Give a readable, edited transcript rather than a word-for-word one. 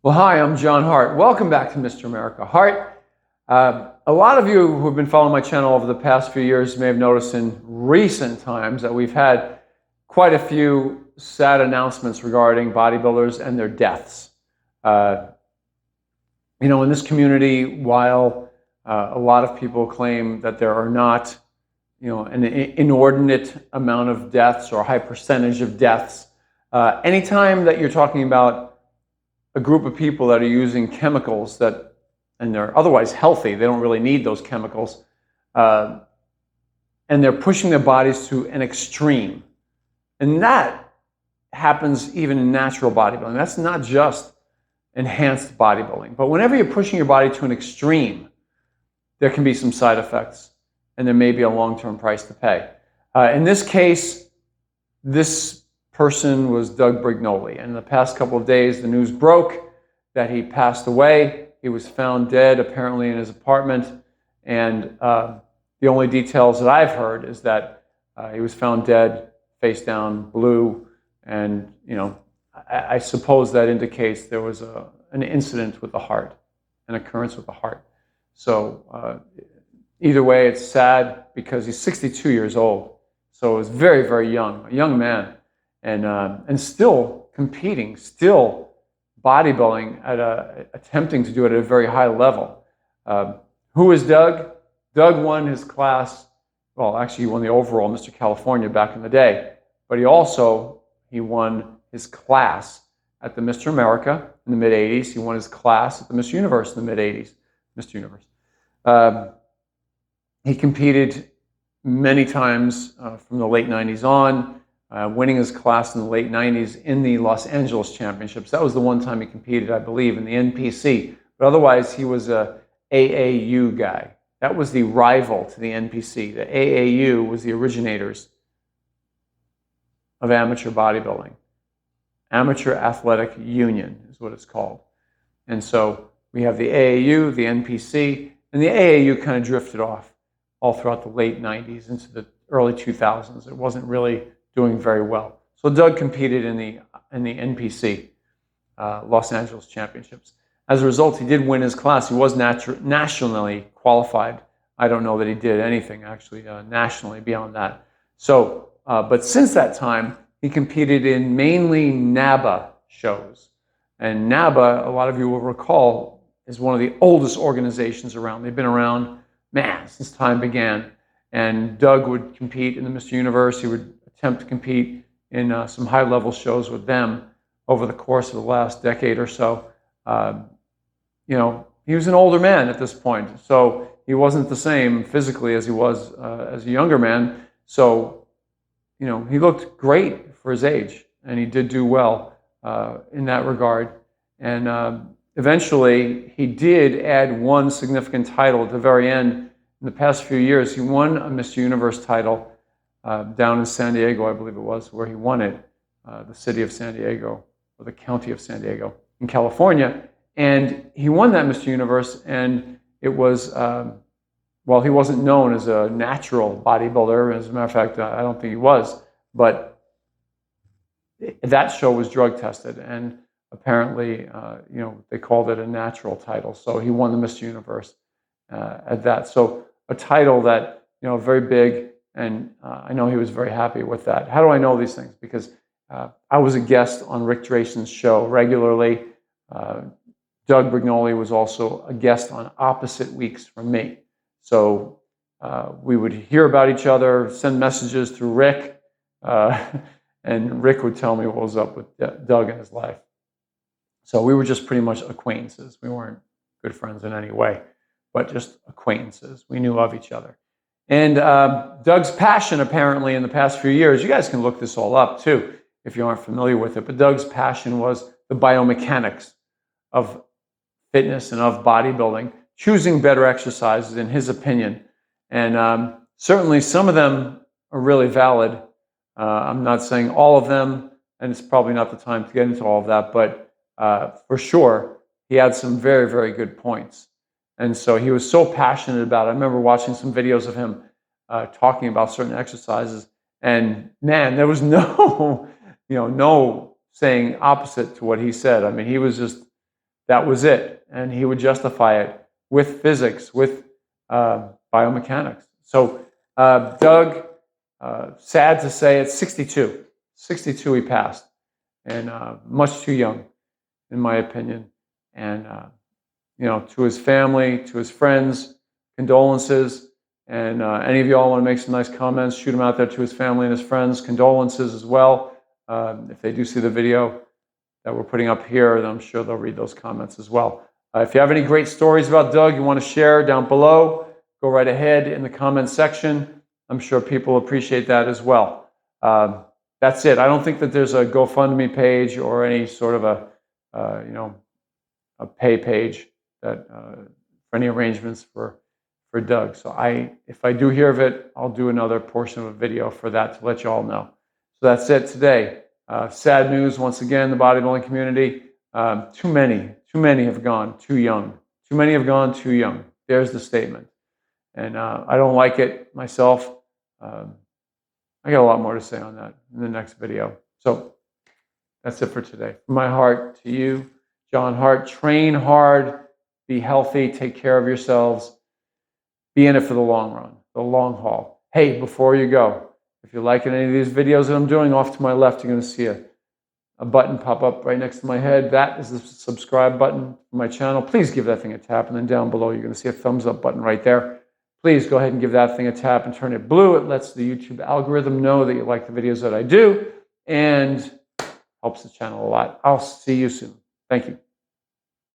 Well, hi, I'm John Hart. Welcome back to Mr. America Hart. A lot of you who have been following my channel over the past few years may have noticed in recent times that we've had quite a few sad announcements regarding bodybuilders and their deaths. In this community, while a lot of people claim that there are not, an inordinate amount of deaths or a high percentage of deaths, anytime that you're talking about a group of people that are using chemicals and they're otherwise healthy, they don't really need those chemicals, and they're pushing their bodies to an extreme. And that happens even in natural bodybuilding. That's not just enhanced bodybuilding. But whenever you're pushing your body to an extreme, there can be some side effects, and there may be a long-term price to pay. In this case, this person was Doug Brignoli, and in the past couple of days the news broke that he passed away. He was found dead apparently in his apartment, and the only details that I've heard is that he was found dead, face down, blue, and I suppose that indicates there was an incident with the heart, an occurrence with the heart. So either way, it's sad because he's 62 years old, so he was very, very young, a young man. And still competing, still bodybuilding attempting to do it at a very high level. Who is Doug? Doug won his class. Well, actually, he won the overall Mr. California back in the day, but he won his class at the Mr. America in the mid-'80s. He won his class at the Mr. Universe in the mid-'80s. Mr. Universe. He competed many times from the late '90s on. Winning his class in the late '90s in the Los Angeles Championships. That was the one time he competed, I believe, in the NPC. But otherwise, he was a AAU guy. That was the rival to the NPC. The AAU was the originators of amateur bodybuilding. Amateur Athletic Union is what it's called. And so we have the AAU, the NPC, and the AAU kind of drifted off all throughout the late '90s into the early 2000s. It wasn't really doing very well. So Doug competed in the NPC, Los Angeles Championships. As a result, he did win his class. He was nationally qualified. I don't know that he did anything actually nationally beyond that. So, but since that time, he competed in mainly NABA shows. And NABA, a lot of you will recall, is one of the oldest organizations around. They've been around, since time began. And Doug would compete in the Mr. Universe. He would attempt to compete in some high-level shows with them over the course of the last decade or so. He was an older man at this point, so he wasn't the same physically as he was as a younger man. So, he looked great for his age, and he did do well in that regard. And eventually, he did add one significant title at the very end. In the past few years, he won a Mr. Universe title down in San Diego, I believe it was, where he won it, the city of San Diego, or the county of San Diego, in California. And he won that Mr. Universe, and it was, he wasn't known as a natural bodybuilder. As a matter of fact, I don't think he was. But that show was drug tested, and apparently, they called it a natural title. So he won the Mr. Universe at that. So a title that, very big. And I know he was very happy with that. How do I know these things? Because I was a guest on Rick Drayson's show regularly. Doug Brignoli was also a guest on opposite weeks from me. So we would hear about each other, send messages through Rick, and Rick would tell me what was up with Doug in his life. So we were just pretty much acquaintances. We weren't good friends in any way, but just acquaintances. We knew of each other. And Doug's passion, apparently, in the past few years, you guys can look this all up, too, if you aren't familiar with it, but Doug's passion was the biomechanics of fitness and of bodybuilding, choosing better exercises, in his opinion. And certainly some of them are really valid. I'm not saying all of them, and it's probably not the time to get into all of that, but for sure, he had some very, very good points. And so he was so passionate about it. I remember watching some videos of him talking about certain exercises, and man, there was no, no saying opposite to what he said. I mean, he was just that was it. And he would justify it with physics, with biomechanics. So Doug, sad to say, at 62. 62 he passed, and much too young, in my opinion. And to his family, to his friends, condolences. And any of y'all want to make some nice comments, shoot them out there to his family and his friends. Condolences as well. If they do see the video that we're putting up here, then I'm sure they'll read those comments as well. If you have any great stories about Doug you want to share down below, go right ahead in the comment section. I'm sure people appreciate that as well. That's it. I don't think that there's a GoFundMe page or any sort of a pay page that for any arrangements for Doug. So if I do hear of it, I'll do another portion of a video for that to let you all know. So that's it today. Sad news once again, the bodybuilding community. Too many have gone too young. Too many have gone too young. There's the statement. And I don't like it myself. I got a lot more to say on that in the next video. So that's it for today. From my heart to you, John Hart, train hard, be healthy, take care of yourselves. Be in it for the long run, the long haul. Hey, before you go, if you're liking any of these videos that I'm doing, off to my left, you're going to see a button pop up right next to my head. That is the subscribe button for my channel. Please give that thing a tap. And then down below, you're going to see a thumbs up button right there. Please go ahead and give that thing a tap and turn it blue. It lets the YouTube algorithm know that you like the videos that I do and helps the channel a lot. I'll see you soon. Thank you.